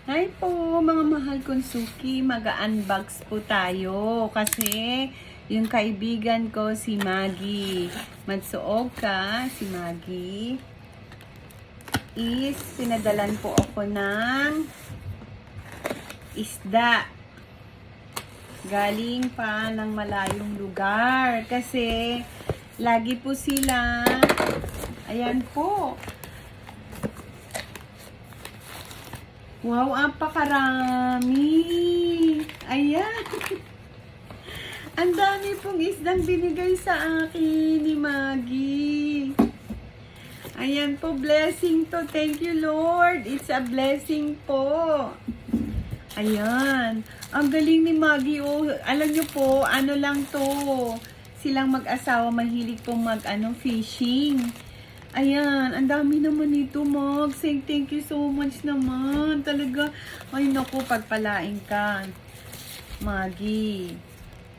Hi po mga mahal kong suki, mag-unbox po tayo kasi yung kaibigan ko si Maggie Matsuoka, si Maggie is pinadalan po ako ng isda galing pa ng malayong lugar kasi lagi po sila, ayan po. Wow, apakarami. Ayan. Ang dami pong isdang binigay sa akin ni Maggie. Ayan po, blessing to. Thank you, Lord. It's a blessing po. Ayan. Ang galing ni Maggie. Oh, alam nyo po, ano lang to. Silang mag-asawa, mahilig pong fishing. Ayan, ang dami naman nito, Mag. Say thank you so much naman. Talaga, ay naku, pagpalain ka, Maggie.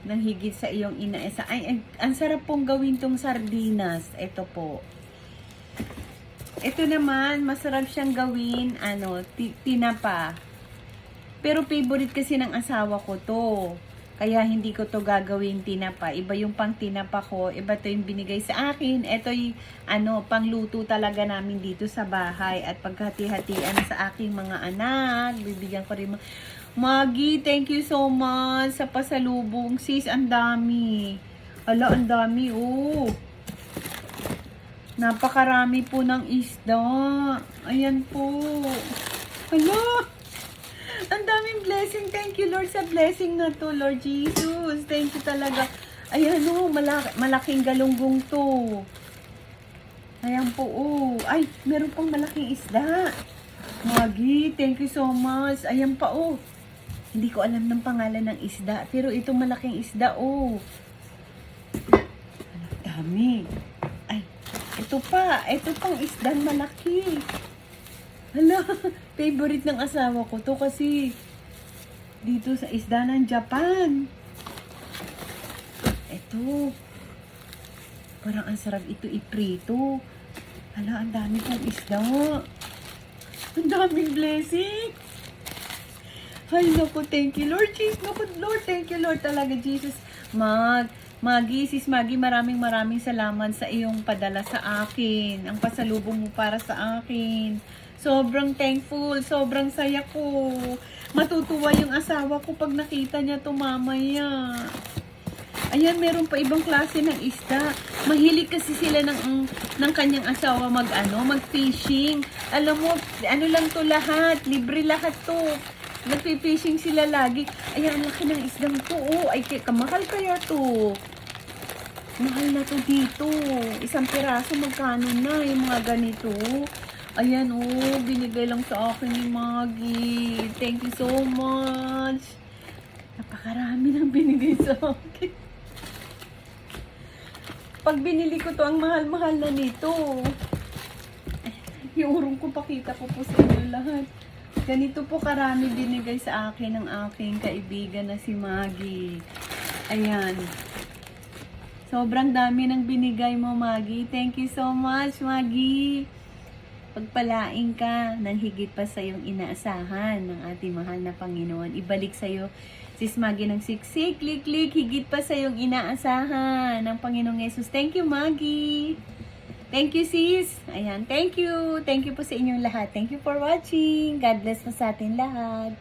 Nang higit sa iyong inaesa. Ay, ang sarap pong gawin tong sardinas. Ito po. Ito naman, masarap siyang gawin, tinapa. Pero favorite kasi ng asawa ko to. Kaya hindi ko to gagawin tinapa. Iba yung pang tinapa ko. Iba to yung binigay sa akin. Ito yung pangluto talaga namin dito sa bahay. At paghati-hatian sa aking mga anak. Bibigyan ko rin Maggie, thank you so much sa pasalubong. Sis, ang dami. Ala, ang dami. Oh. Napakarami po ng isda. Ayan po. Hala. Ang daming blessing. Thank you, Lord, sa blessing na to, Lord Jesus. Thank you talaga. Ayan, oh, malaking galunggong to. Ayan po, oh. Ay, meron pang malaking isda. Maggie, thank you so much. Ayan pa, oh. Hindi ko alam ng pangalan ng isda. Pero itong malaking isda, oh. Ang dami. Ay, ito pa. Ito pang isdang malaki. Hala, favorite ng asawa ko to kasi dito sa isda ng Japan. Ito. Parang ang sarap ito iprito. Hala, ang dami pong isda. Ang daming blessing. Ay, naku, thank you, Lord Jesus. Naku, Lord, thank you, Lord talaga, Jesus. Maggie, sis Maggie, maraming salamat sa iyong padala sa akin. Ang pasalubong mo para sa akin. Sobrang thankful, sobrang saya ko. Matutuwa yung asawa ko pag nakita niya to mamaya. Ayan, meron pa ibang klase ng isda. Mahilig kasi sila ng kanyang asawa mag-fishing. Alam mo, lang to lahat, libre lahat to. Nagpi-fishing sila lagi. Ayan, ang laki ng isdang to. Oh, ay, kamahal kaya to. Mahal na to dito. Isang piraso, magkano na yung mga ganito. Ayan, oh, binigay lang sa akin ni Maggie. Thank you so much. Napakarami nang binigay sa akin. Pag binili ko to, ang mahal-mahal na nito. Yung urong ko, pakita ko po sa inyo lahat. Ganito po karami binigay sa akin ng aking kaibigan na si Maggie. Ayan. Sobrang dami nang binigay mo, Maggie. Thank you so much, Maggie. Pagpalain ka ng higit pa sa iyong inaasahan ng ating mahal na Panginoon. Ibalik sa iyo, sis Maggie, ng siksik, klik, higit pa sa iyong inaasahan ng Panginoong Yesus. Thank you, Maggie. Thank you, sis. Ayan, thank you. Thank you po sa inyong lahat. Thank you for watching. God bless po sa atin lahat.